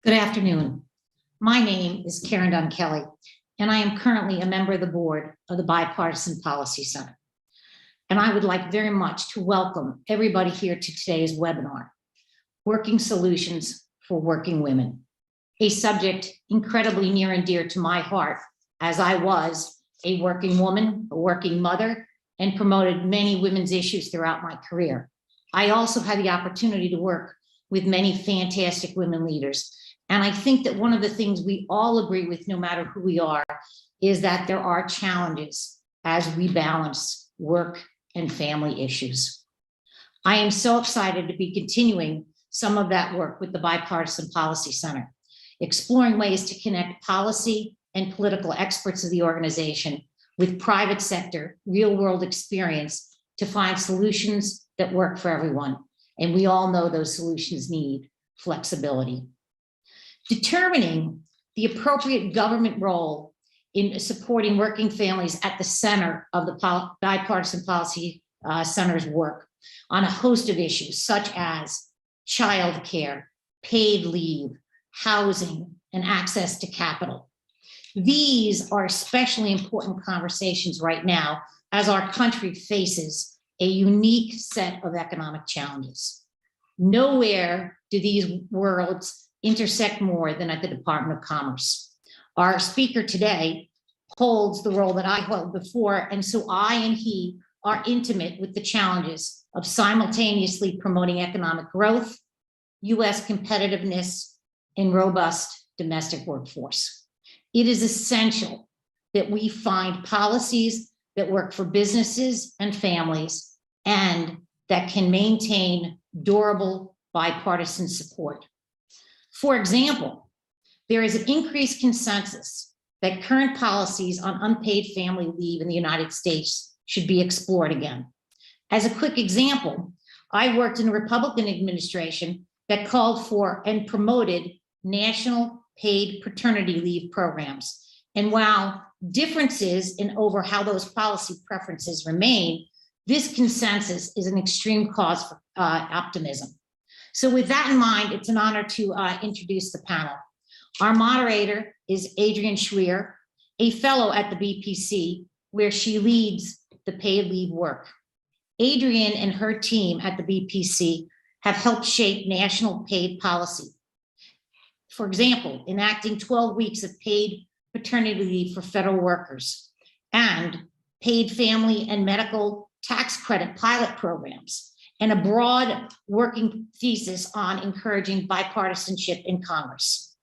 Good afternoon. My name is Karen Dunn Kelly, and I am currently a member of the board of the Bipartisan Policy Center. And I would like very much to welcome everybody here to today's webinar, Working Solutions for Working Women, a subject incredibly near and dear to my heart, as I was a working woman, a working mother, and promoted many women's issues throughout my career. I also had the opportunity to work with many fantastic women leaders. And I think that one of the things we all agree with, no matter who we are, is that there are challenges as we balance work and family issues. I am so excited to be continuing some of that work with the Bipartisan Policy Center, exploring ways to connect policy and political experts of the organization with private sector, real world experience to find solutions that work for everyone. And we all know those solutions need flexibility. Determining the appropriate government role in supporting working families at the center of the Bipartisan Policy Center's work on a host of issues such as childcare, paid leave, housing, and access to capital. These are especially important conversations right now as our country faces a unique set of economic challenges. Nowhere do these worlds intersect more than at the Department of Commerce. Our speaker today holds the role that I held before, and so I and he are intimate with the challenges of simultaneously promoting economic growth, US competitiveness, and robust domestic workforce. It is essential that we find policies that work for businesses and families and that can maintain durable bipartisan support. For example, there is an increased consensus that current policies on unpaid family leave in the United States should be explored again. As a quick example, I worked in a Republican administration that called for and promoted national paid paternity leave programs. And while differences in over how those policy preferences remain, this consensus is an extreme cause for optimism. So with that in mind, it's an honor to introduce the panel. Our moderator is Adrienne Schweer, a fellow at the BPC, where she leads the paid leave work. Adrienne and her team at the BPC have helped shape national paid policy. For example, enacting 12 weeks of paid paternity leave for federal workers and paid family and medical tax credit pilot programs, and a broad working thesis on encouraging bipartisanship in Congress.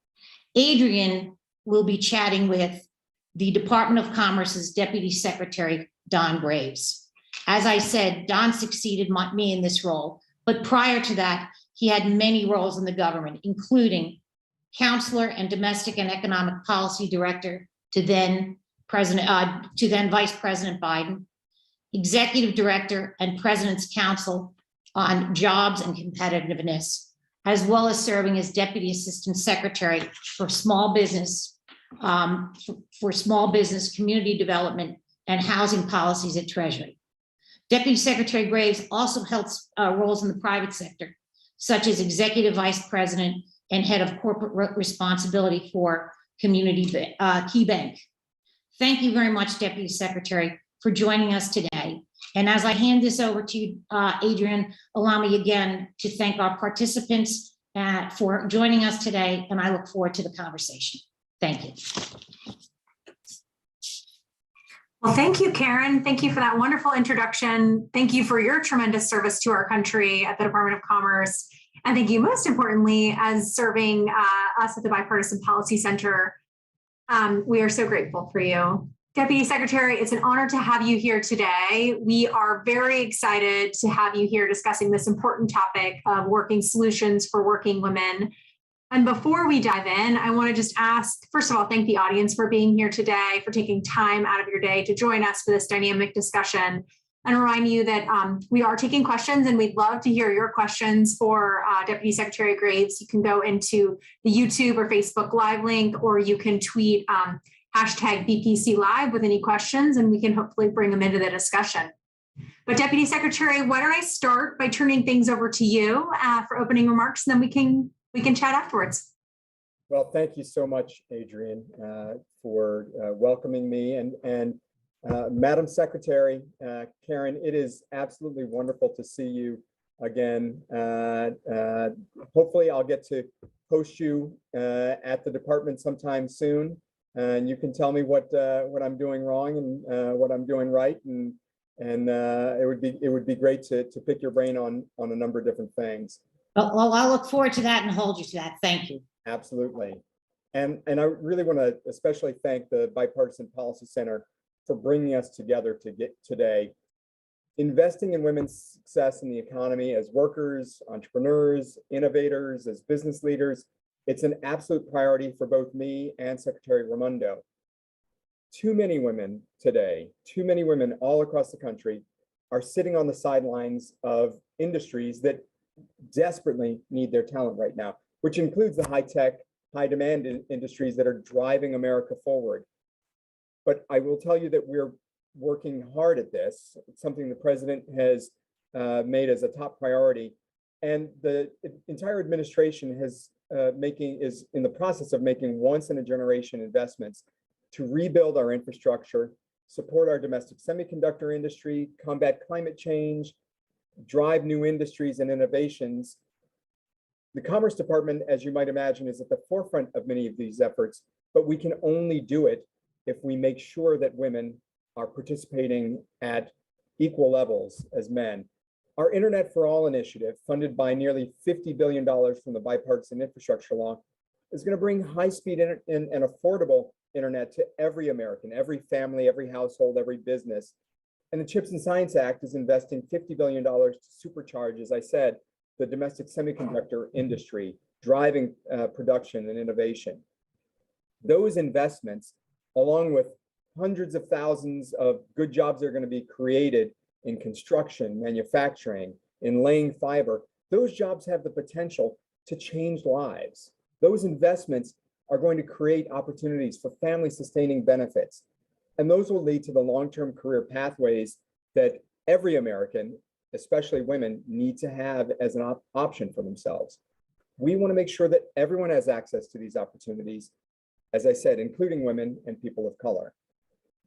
Adrienne will be chatting with the Department of Commerce's Deputy Secretary, Don Graves. As I said, Don succeeded me in this role, but prior to that, he had many roles in the government, including Counselor and Domestic and Economic Policy Director to then Vice President Biden, Executive Director and President's Counsel on Jobs and Competitiveness, as well as serving as Deputy Assistant Secretary for Small Business, Community Development, and Housing Policies at Treasury. Deputy Secretary Graves also held roles in the private sector, such as Executive Vice President and Head of Corporate Responsibility for Community Key Bank. Thank you very much, Deputy Secretary, for joining us today. And as I hand this over to you, Adrienne, allow me again to thank our participants for joining us today, and I look forward to the conversation. Thank you. Well, thank you, Karen. Thank you for that wonderful introduction. Thank you for your tremendous service to our country at the Department of Commerce. And thank you, most importantly, as serving us at the Bipartisan Policy Center. We are so grateful for you. Deputy Secretary, it's an honor to have you here today. We are very excited to have you here discussing this important topic of working solutions for working women. And before we dive in, I want to just ask, first of all, thank the audience for being here today, for taking time out of your day to join us for this dynamic discussion, and remind you that we are taking questions and we'd love to hear your questions for Deputy Secretary Graves. You can go into the YouTube or Facebook Live link, or you can tweet hashtag BPC Live with any questions, and we can hopefully bring them into the discussion. But Deputy Secretary, why don't I start by turning things over to you for opening remarks, and then we can chat afterwards. Well, thank you so much, Adrian, for welcoming me. And Madam Secretary, Karen, it is absolutely wonderful to see you again. Hopefully I'll get to host you at the department sometime soon. And you can tell me what I'm doing wrong and what I'm doing right. And it would be great to pick your brain on a number of different things. Well, I'll look forward to that and hold you to that. Thank you. Absolutely. And I really want to especially thank the Bipartisan Policy Center for bringing us together to get today. Investing in women's success in the economy as workers, entrepreneurs, innovators, as business leaders, it's an absolute priority for both me and Secretary Raimondo. Too many women today, too many women all across the country are sitting on the sidelines of industries that desperately need their talent right now, which includes the high-tech, high-demand industries that are driving America forward. But I will tell you that we're working hard at this. It's something the president has made as a top priority, and the entire administration is in the process of making once-in-a-generation investments to rebuild our infrastructure, support our domestic semiconductor industry, combat climate change, drive new industries and innovations. The Commerce Department, as you might imagine, is at the forefront of many of these efforts, but we can only do it if we make sure that women are participating at equal levels as men. Our Internet for All initiative, funded by nearly $50 billion from the Bipartisan Infrastructure Law, is going to bring high-speed and affordable internet to every American, every family, every household, every business. And the CHIPS and Science Act is investing $50 billion to supercharge, as I said, the domestic semiconductor industry, driving production and innovation. Those investments, along with hundreds of thousands of good jobs that are going to be created in construction, manufacturing, in laying fiber, those jobs have the potential to change lives. Those investments are going to create opportunities for family-sustaining benefits. And those will lead to the long-term career pathways that every American, especially women, need to have as an option for themselves. We want to make sure that everyone has access to these opportunities, as I said, including women and people of color.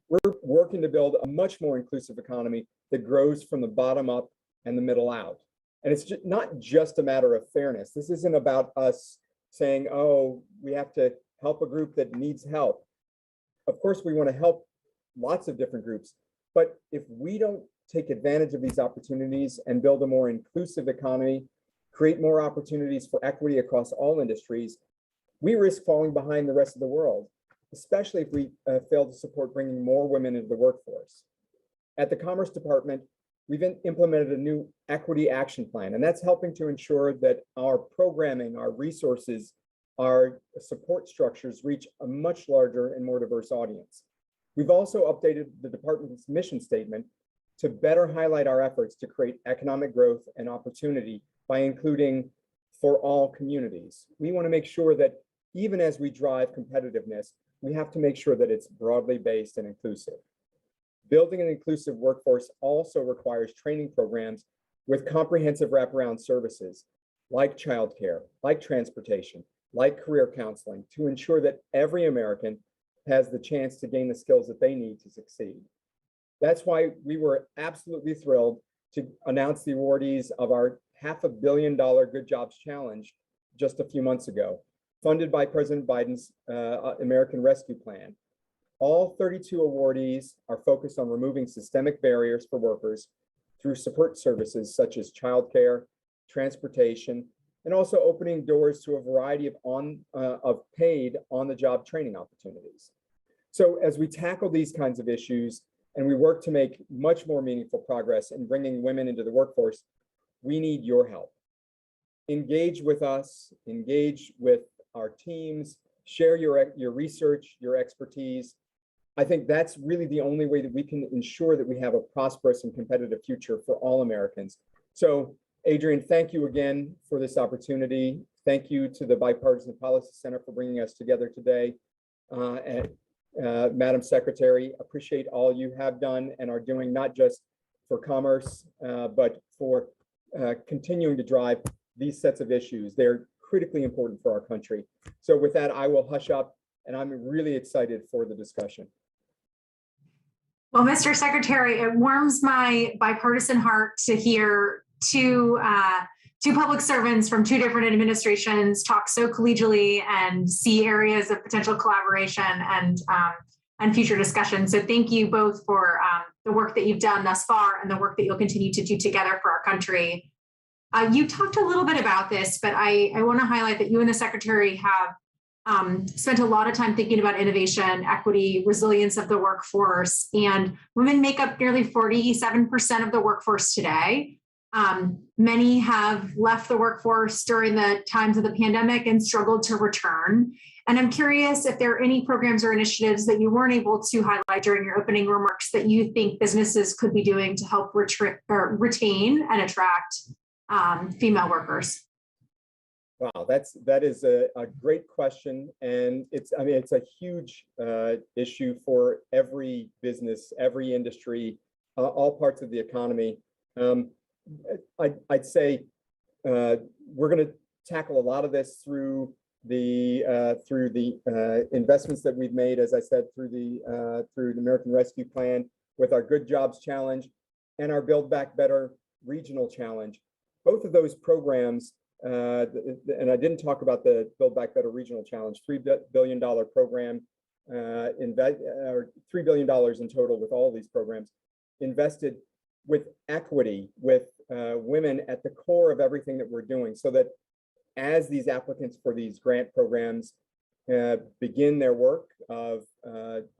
We're working to build a much more inclusive economy that grows from the bottom up and the middle out. And it's not just a matter of fairness. This isn't about us saying, oh, we have to help a group that needs help. Of course, we want to help lots of different groups, but if we don't take advantage of these opportunities and build a more inclusive economy, create more opportunities for equity across all industries, we risk falling behind the rest of the world, especially if we fail to support bringing more women into the workforce. At the Commerce Department, we've implemented a new equity action plan, and that's helping to ensure that our programming, our resources, our support structures reach a much larger and more diverse audience. We've also updated the department's mission statement to better highlight our efforts to create economic growth and opportunity by including for all communities. We want to make sure that even as we drive competitiveness, we have to make sure that it's broadly based and inclusive. Building an inclusive workforce also requires training programs with comprehensive wraparound services like childcare, like transportation, like career counseling, to ensure that every American has the chance to gain the skills that they need to succeed. That's why we were absolutely thrilled to announce the awardees of our $500 million Good Jobs Challenge just a few months ago, funded by President Biden's American Rescue Plan. All 32 awardees are focused on removing systemic barriers for workers through support services such as childcare, transportation, and also opening doors to a variety of paid on-the-job training opportunities. So as we tackle these kinds of issues and we work to make much more meaningful progress in bringing women into the workforce, we need your help. Engage with us, engage with our teams, share your research, your expertise. I think that's really the only way that we can ensure that we have a prosperous and competitive future for all Americans. So Adrian, thank you again for this opportunity. Thank you to the Bipartisan Policy Center for bringing us together today. Madam Secretary, appreciate all you have done and are doing, not just for commerce, but for continuing to drive these sets of issues. They're critically important for our country. So with that, I will hush up, and I'm really excited for the discussion. Well, Mr. Secretary, it warms my bipartisan heart to hear two public servants from two different administrations talk so collegially and see areas of potential collaboration and future discussion. So thank you both for the work that you've done thus far and the work that you'll continue to do together for our country. You talked a little bit about this, but I want to highlight that you and the Secretary have spent a lot of time thinking about innovation, equity, resilience of the workforce, and women make up nearly 47% of the workforce today. Many have left the workforce during the times of the pandemic and struggled to return. And I'm curious if there are any programs or initiatives that you weren't able to highlight during your opening remarks that you think businesses could be doing to help retain and attract female workers. Wow, that is a great question, and it's a huge issue for every business, every industry, all parts of the economy. I'd say we're going to tackle a lot of this through the investments that we've made, as I said, through the American Rescue Plan, with our Good Jobs Challenge and our Build Back Better Regional Challenge. Both of those programs. And I didn't talk about the Build Back Better Regional Challenge, $3 billion program, or $3 billion in total with all of these programs, invested with equity, with women at the core of everything that we're doing, so that as these applicants for these grant programs begin their work of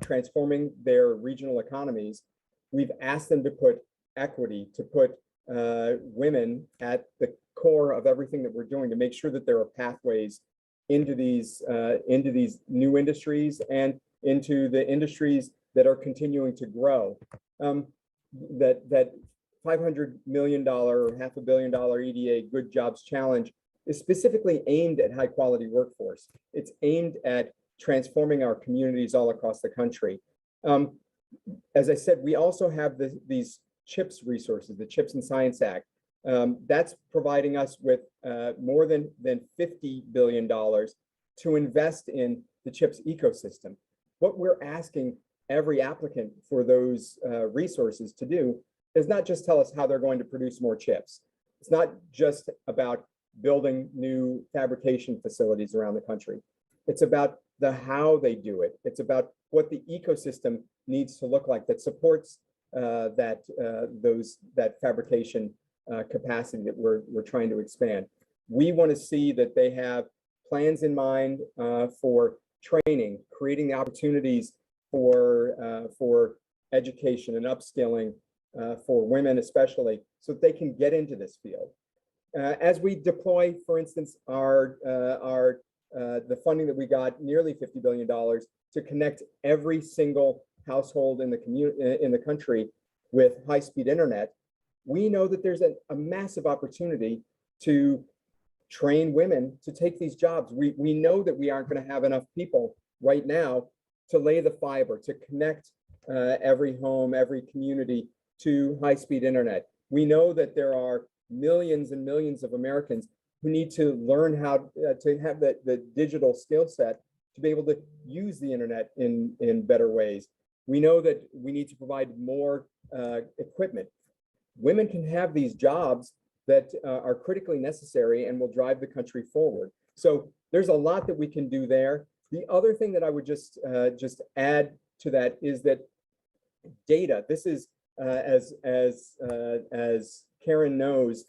transforming their regional economies, we've asked them to put equity, to put women at the core of everything that we're doing, to make sure that there are pathways into these new industries and into the industries that are continuing to grow. That $500 million or $500 million EDA Good Jobs Challenge is specifically aimed at high quality workforce. It's aimed at transforming our communities all across the country. As I said, we also have these CHIPS resources, the CHIPS and Science Act. That's providing us with more than $50 billion to invest in the CHIPS ecosystem. What we're asking every applicant for those resources to do is not just tell us how they're going to produce more chips. It's not just about building new fabrication facilities around the country. It's about the how they do it. It's about what the ecosystem needs to look like that supports that fabrication capacity that we're trying to expand. We want to see that they have plans in mind for training, creating the opportunities for education and upskilling for women especially, so that they can get into this field. As we deploy, for instance, the funding that we got, nearly $50 billion, to connect every single household in the country with high-speed internet, we know that there's a massive opportunity to train women to take these jobs. We know that we aren't going to have enough people right now to lay the fiber, to connect every home, every community to high-speed internet. We know that there are millions and millions of Americans who need to learn how to have the digital skill set to be able to use the internet in better ways. We know that we need to provide more equipment. Women can have these jobs that are critically necessary and will drive the country forward. So there's a lot that we can do there. The other thing that I would just add to that is that data. This is as Karen knows,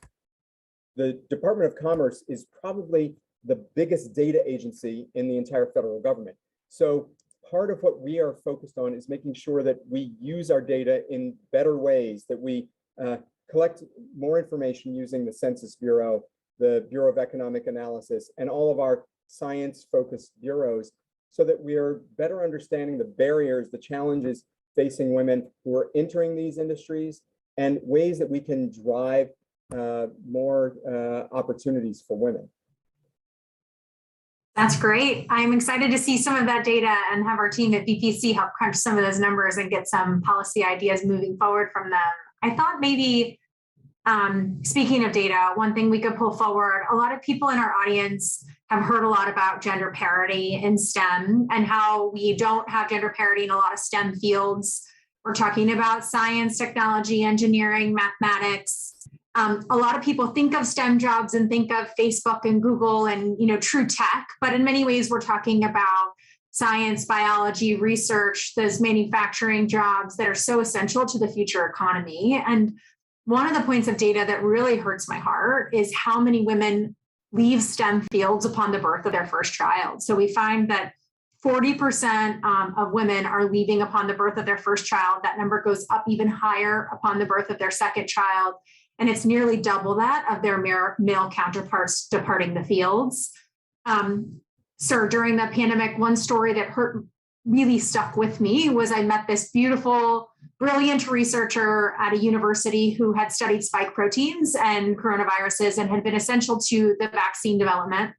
the Department of Commerce is probably the biggest data agency in the entire federal government. So part of what we are focused on is making sure that we use our data in better ways, that we collect more information using the Census Bureau, the Bureau of Economic Analysis, and all of our science-focused bureaus, so that we are better understanding the barriers, the challenges facing women who are entering these industries, and ways that we can drive more opportunities for women. That's great. I'm excited to see some of that data and have our team at BPC help crunch some of those numbers and get some policy ideas moving forward from them. I thought maybe Speaking of data, one thing we could pull forward, a lot of people in our audience have heard a lot about gender parity in STEM and how we don't have gender parity in a lot of STEM fields. We're talking about science, technology, engineering, mathematics. A lot of people think of STEM jobs and think of Facebook and Google and, true tech, but in many ways we're talking about science, biology, research, those manufacturing jobs that are so essential to the future economy. And one of the points of data that really hurts my heart is how many women leave STEM fields upon the birth of their first child. So we find that 40% of women are leaving upon the birth of their first child. That number goes up even higher upon the birth of their second child. And it's nearly double that of their male counterparts departing the fields. Sir, during the pandemic, one story that really stuck with me was I met this beautiful, brilliant researcher at a university who had studied spike proteins and coronaviruses and had been essential to the vaccine development.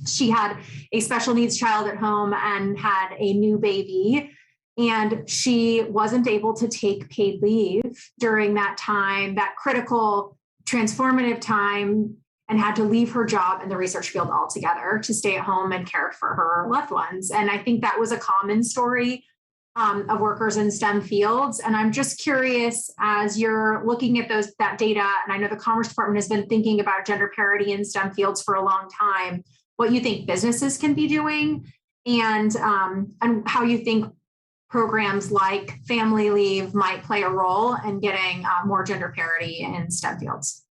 She had a special needs child at home and had a new baby, and she wasn't able to take paid leave during that time, that critical transformative time, and had to leave her job in the research field altogether to stay at home and care for her loved ones. And I think that was a common story of workers in STEM fields. And I'm just curious, as you're looking at that data, and I know the Commerce Department has been thinking about gender parity in STEM fields for a long time, what you think businesses can be doing, and how you think programs like family leave might play a role in getting more gender parity in STEM fields.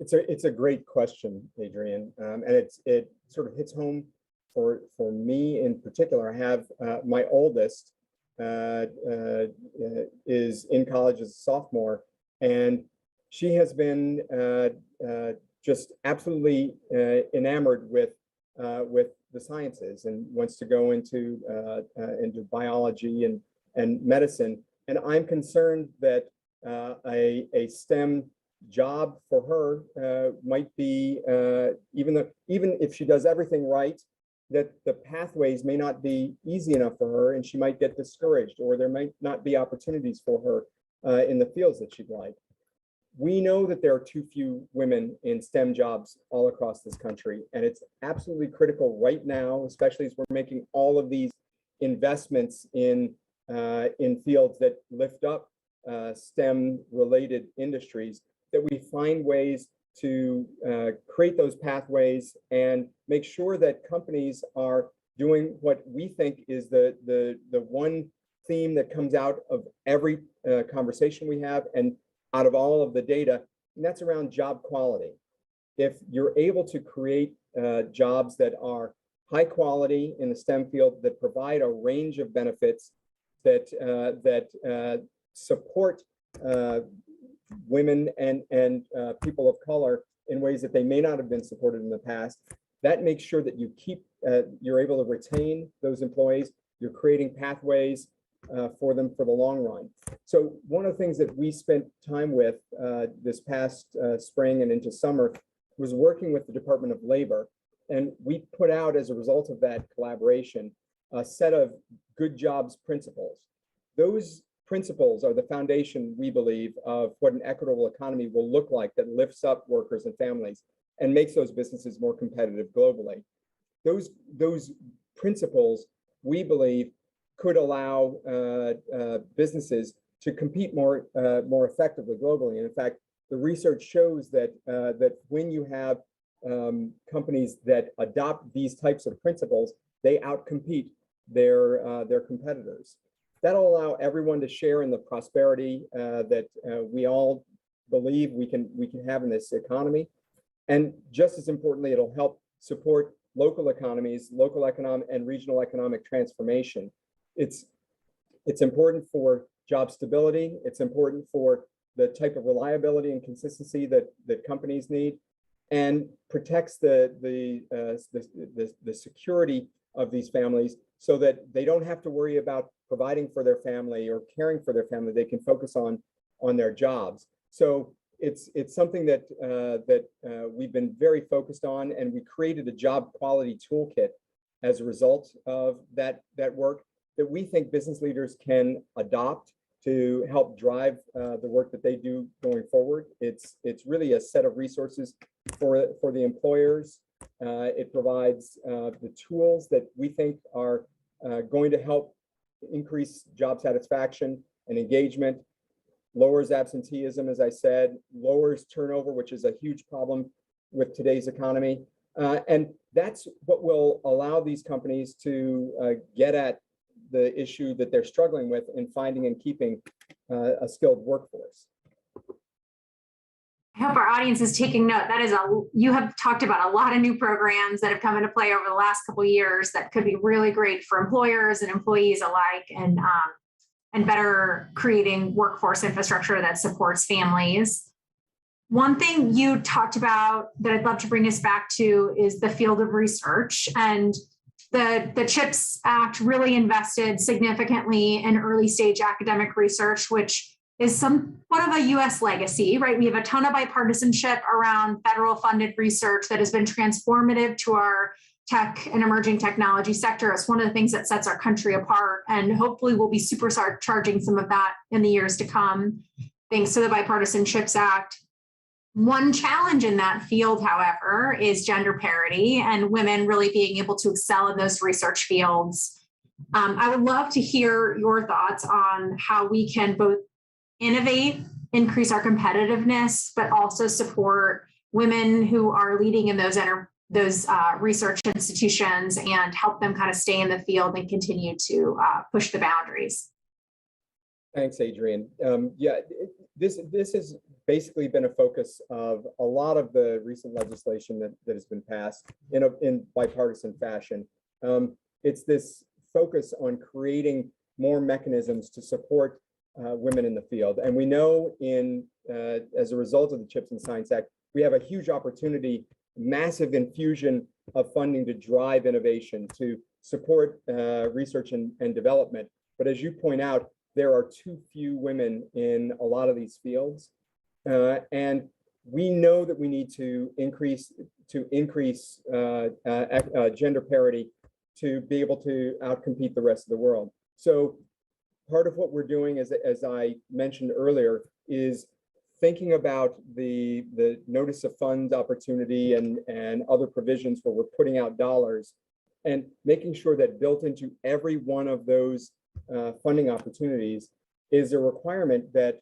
It's a great question, Adrienne, and it sort of hits home for me in particular. I have my oldest is in college as a sophomore, and she has been just absolutely enamored with the sciences and wants to go into biology and medicine. And I'm concerned that a STEM job for her might be, even if she does everything right, that the pathways may not be easy enough for her, and she might get discouraged, or there might not be opportunities for her in the fields that she'd like. We know that there are too few women in STEM jobs all across this country, and it's absolutely critical right now, especially as we're making all of these investments in fields that lift up STEM-related industries, that we find ways to create those pathways and make sure that companies are doing what we think is the one theme that comes out of every conversation we have and out of all of the data, and that's around job quality. If you're able to create jobs that are high quality in the STEM field, that provide a range of benefits that support women and people of color in ways that they may not have been supported in the past, that makes sure that you're able to retain those employees. You're creating pathways for them for the long run. So one of the things that we spent time with this past spring and into summer was working with the Department of Labor. And we put out, as a result of that collaboration, a set of good jobs principles. Those principles are the foundation, we believe, of what an equitable economy will look like that lifts up workers and families and makes those businesses more competitive globally. Those principles, we believe, could allow businesses to compete more effectively globally. And in fact, the research shows that when you have companies that adopt these types of principles, they outcompete their competitors. That'll allow everyone to share in the prosperity that we all believe we can have in this economy. And just as importantly, it'll help support local economies, local economic and regional economic transformation. It's important for job stability. It's important for the type of reliability and consistency that companies need, and protects the security of these families so that they don't have to worry about providing for their family or caring for their family. They can focus on their jobs. So it's something that we've been very focused on, and we created a job quality toolkit as a result of that work that we think business leaders can adopt to help drive the work that they do going forward. It's really a set of resources for the employers. It provides the tools that we think are going to help increase job satisfaction and engagement, lowers absenteeism, as I said, lowers turnover, which is a huge problem with today's economy. And that's what will allow these companies to get at the issue that they're struggling with in finding and keeping a skilled workforce. I hope our audience is taking note. You have talked about a lot of new programs that have come into play over the last couple of years that could be really great for employers and employees alike, and better creating workforce infrastructure that supports families. One thing you talked about that I'd love to bring us back to is the field of research. And the CHIPS Act really invested significantly in early stage academic research, which is somewhat of a US legacy, right? We have a ton of bipartisanship around federal funded research that has been transformative to our tech and emerging technology sector. It's one of the things that sets our country apart, and hopefully we'll be supercharging some of that in the years to come, thanks to the Bipartisan CHIPS Act. One challenge in that field, however, is gender parity and women really being able to excel in those research fields. I would love to hear your thoughts on how we can both innovate, increase our competitiveness, but also support women who are leading in those research institutions and help them kind of stay in the field and continue to push the boundaries. Thanks, Adrienne. Yeah, this has basically been a focus of a lot of the recent legislation that has been passed in bipartisan fashion. It's this focus on creating more mechanisms to support women in the field. And we know as a result of the CHIPS and Science Act, we have a huge opportunity, massive infusion of funding to drive innovation, to support research and development. But as you point out, there are too few women in a lot of these fields. And we know that we need to increase gender parity to be able to outcompete the rest of the world. So part of what we're doing, as I mentioned earlier, is thinking about the notice of funds opportunity and other provisions where we're putting out dollars and making sure that built into every one of those funding opportunities is a requirement that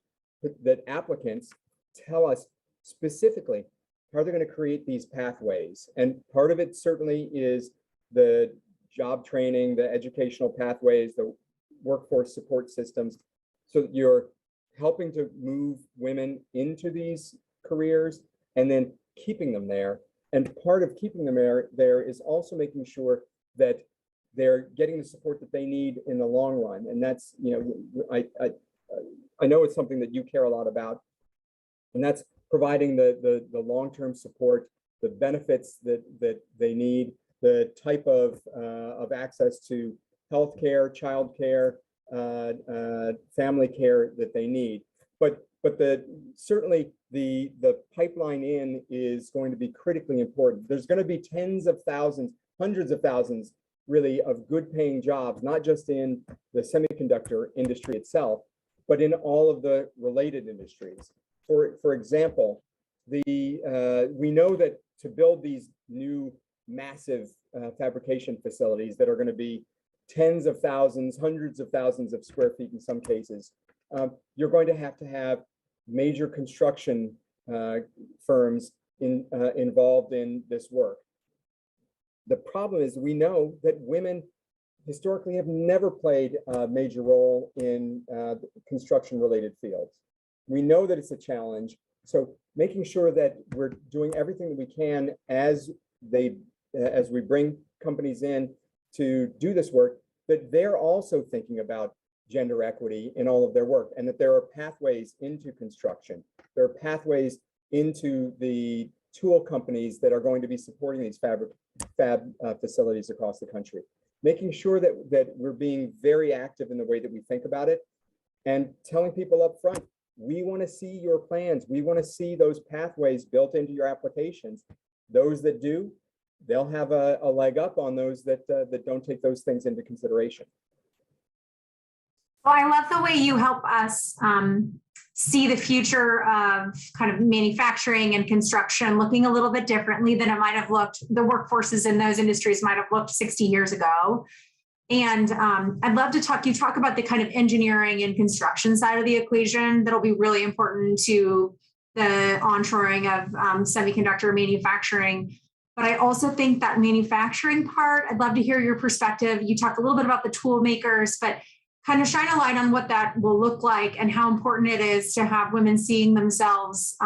applicants tell us specifically how they're going to create these pathways. And part of it certainly is the job training, the educational pathways, the workforce support systems, so that you're helping to move women into these careers and then keeping them there. And part of keeping them there is also making sure that they're getting the support that they need in the long run. And that's, I know it's something that you care a lot about, and that's providing the long-term support, the benefits that they need, the type of access to healthcare, childcare, family care that they need. But certainly the pipeline in is going to be critically important. There's going to be tens of thousands, hundreds of thousands, really, of good paying jobs, not just in the semiconductor industry itself, but in all of the related industries. For example, we know that to build these new massive fabrication facilities that are going to be tens of thousands, hundreds of thousands of square feet in some cases, you're going to have major construction firms involved in this work. The problem is we know that women historically have never played a major role in construction-related fields. We know that it's a challenge. So making sure that we're doing everything that we can as we bring companies in to do this work, that they're also thinking about gender equity in all of their work, and that there are pathways into construction. There are pathways into the tool companies that are going to be supporting these fab facilities across the country. Making sure that we're being very active in the way that we think about it, and telling people up front, we want to see your plans. We want to see those pathways built into your applications. Those that do, they'll have a leg up on those that don't take those things into consideration. Well, I love the way you help us see the future of kind of manufacturing and construction looking a little bit differently than it might have looked, the workforces in those industries might have looked 60 years ago. And I'd love to talk about the kind of engineering and construction side of the equation that'll be really important to the onshoring of semiconductor manufacturing. But I also think that manufacturing part, I'd love to hear your perspective. You talked a little bit about the tool makers, but kind of shine a light on what that will look like and how important it is to have women seeing themselves,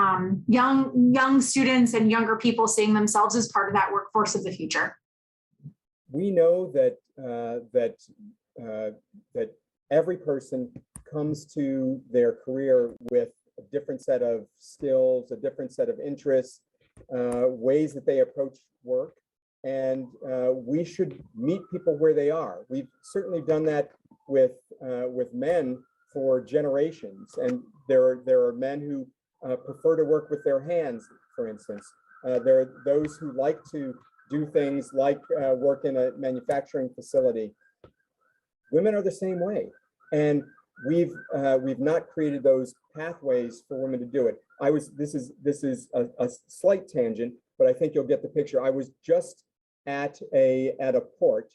young students and younger people seeing themselves as part of that workforce of the future. We know that that every person comes to their career with a different set of skills, a different set of interests, ways that they approach work, and we should meet people where they are. We've certainly done that with men for generations, and there are men who prefer to work with their hands, for instance. There are those who like to do things like work in a manufacturing facility. Women are the same way, and we've not created those pathways for women to do it. This is a slight tangent, but I think you'll get the picture. I was just at a port,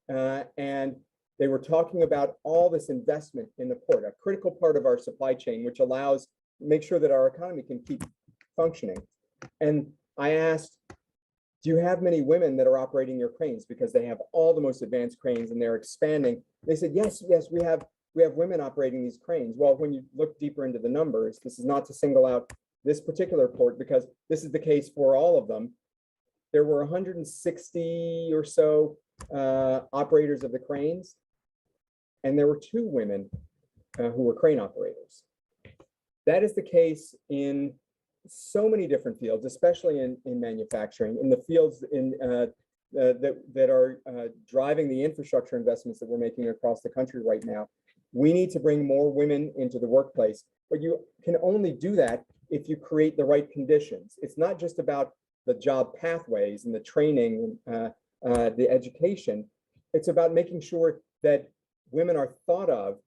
and they were talking about all this investment in the port, a critical part of our supply chain, which make sure that our economy can keep functioning. And I asked, do you have many women that are operating your cranes? Because they have all the most advanced cranes and they're expanding. They said, yes, we have women operating these cranes. Well, when you look deeper into the numbers, this is not to single out this particular port because this is the case for all of them. There were 160 or so operators of the cranes, and there were 2 women who were crane operators. That is the case in so many different fields, especially in manufacturing, in the fields that are driving the infrastructure investments that we're making across the country right now. We need to bring more women into the workplace, but you can only do that if you create the right conditions. It's not just about the job pathways and the training, the education. It's about making sure that women are thought of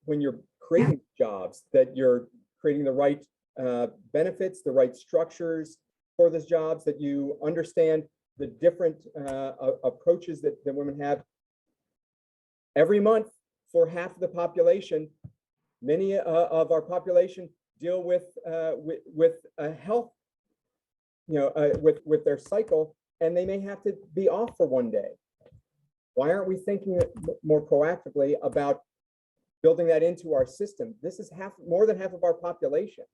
when you're creating jobs, that you're creating the right benefits, the right structures for those jobs, that you understand the different approaches that women have. Every month, for half of the population, many of our population deal with health, with their cycle, and they may have to be off for one day. Why aren't we thinking more proactively about building that into our system? This is more than half of our population.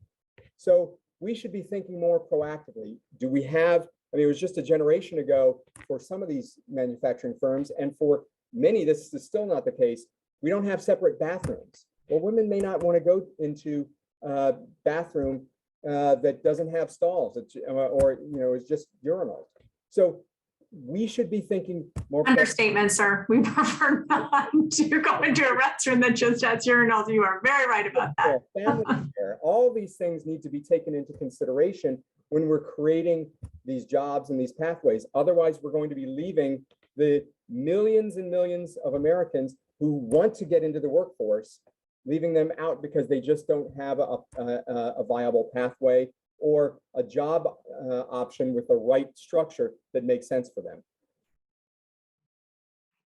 So we should be thinking more proactively. Do we have, it was just a generation ago for some of these manufacturing firms, and for many, this is still not the case. We don't have separate bathrooms. Well, women may not want to go into a bathroom that doesn't have stalls, or is just urinals. So we should be thinking more. Understatement, sir. We prefer not to go into a restroom that just has urinals. You are very right about that. Family care. All these things need to be taken into consideration when we're creating these jobs and these pathways. Otherwise, we're going to be leaving the millions and millions of Americans who want to get into the workforce, leaving them out because they just don't have a viable pathway or a job option with the right structure that makes sense for them.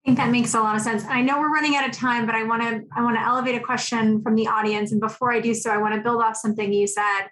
I think that makes a lot of sense. I know we're running out of time, but I want to elevate a question from the audience. And before I do so, I want to build off something you said.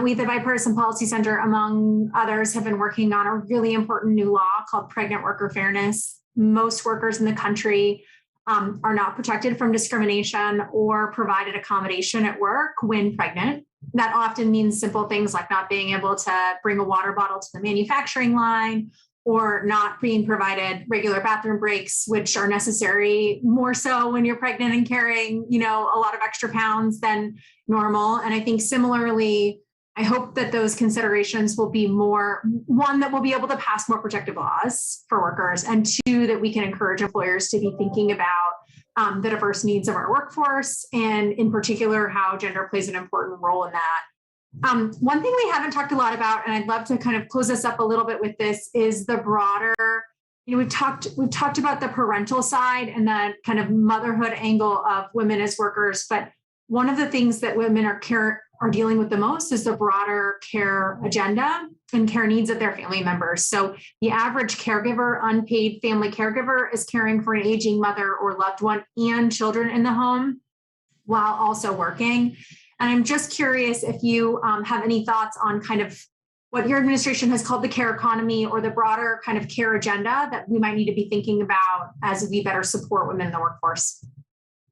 We, the Bipartisan Policy Center, among others, have been working on a really important new law called Pregnant Worker Fairness. Most workers in the country are not protected from discrimination or provided accommodation at work when pregnant. That often means simple things like not being able to bring a water bottle to the manufacturing line, or not being provided regular bathroom breaks, which are necessary more so when you're pregnant and carrying, a lot of extra pounds than normal. And I think similarly, I hope that those considerations will be one, that we'll be able to pass more protective laws for workers, and 2, that we can encourage employers to be thinking about the diverse needs of our workforce, and in particular, how gender plays an important role in that. One thing we haven't talked a lot about, and I'd love to kind of close us up a little bit with this, is the broader You know, we've talked about the parental side and the kind of motherhood angle of women as workers, but one of the things that women are dealing with the most is the broader care agenda and care needs of their family members. So the average caregiver, unpaid family caregiver, is caring for an aging mother or loved one and children in the home while also working. And I'm just curious if you have any thoughts on kind of what your administration has called the care economy or the broader kind of care agenda that we might need to be thinking about as we better support women in the workforce.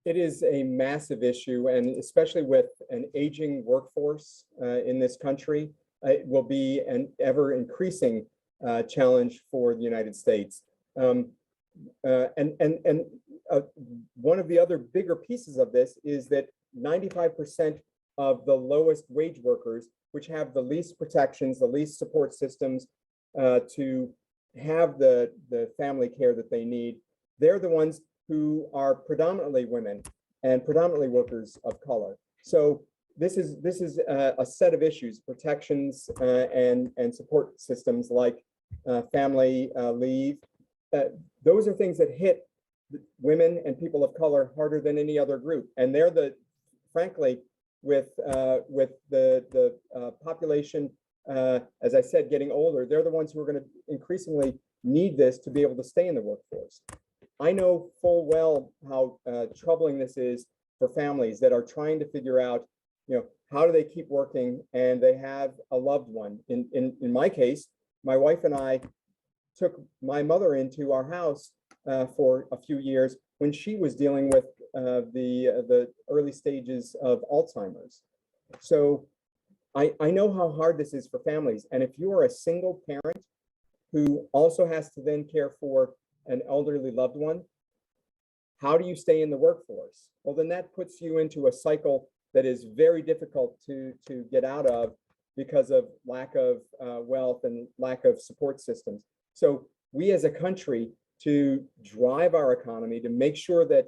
It is a massive issue, and especially with an aging workforce in this country, it will be an ever increasing challenge for the United States. One of the other bigger pieces of this is that 95% of the lowest wage workers, which have the least protections, the least support systems to have the family care that they need, they're the ones who are predominantly women and predominantly workers of color. So this is a set of issues, protections and support systems like family leave. Those are things that hit women and people of color harder than any other group. And they're frankly, with the population, as I said, getting older, they're the ones who are going to increasingly need this to be able to stay in the workforce. I know full well how troubling this is for families that are trying to figure out, how do they keep working and they have a loved one. In my case, my wife and I took my mother into our house for a few years when she was dealing with the early stages of Alzheimer's. So I know how hard this is for families. And if you are a single parent who also has to then care for an elderly loved one, how do you stay in the workforce? Well, then that puts you into a cycle that is very difficult to get out of because of lack of wealth and lack of support systems. So we as a country, to drive our economy, to make sure that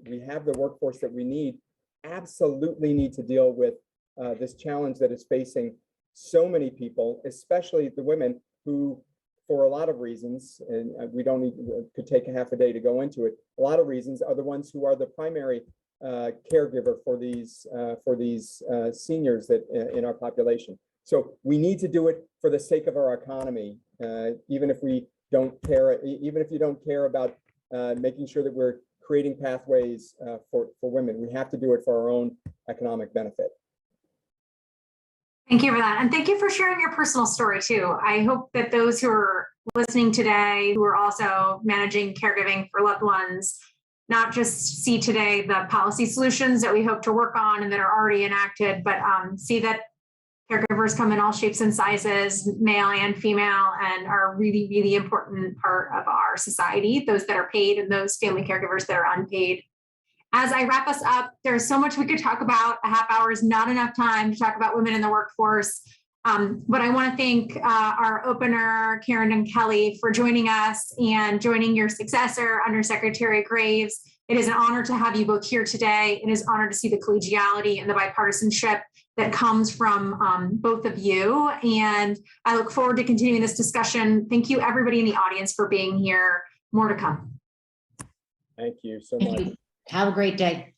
we have the workforce that we need, absolutely need to deal with this challenge that is facing so many people, especially the women who, for a lot of reasons, and we don't need, could take a half a day to go into it, a lot of reasons are the ones who are the primary caregiver for these seniors that in our population. So we need to do it for the sake of our economy, even if we don't care, even if you don't care about making sure that we're creating pathways for women. We have to do it for our own economic benefit. Thank you for that. And thank you for sharing your personal story too. I hope that those who are listening today, who are also managing caregiving for loved ones, not just see today the policy solutions that we hope to work on and that are already enacted, but see that caregivers come in all shapes and sizes, male and female, and are a really, really important part of our society, those that are paid and those family caregivers that are unpaid. As I wrap us up, there's so much we could talk about. A half hour is not enough time to talk about women in the workforce. But I want to thank our opener, Karen and Kelly, for joining us and joining your successor, Undersecretary Graves. It is an honor to have you both here today. It is an honor to see the collegiality and the bipartisanship that comes from both of you. And I look forward to continuing this discussion. Thank you, everybody in the audience, for being here. More to come. Thank you so much. Have a great day.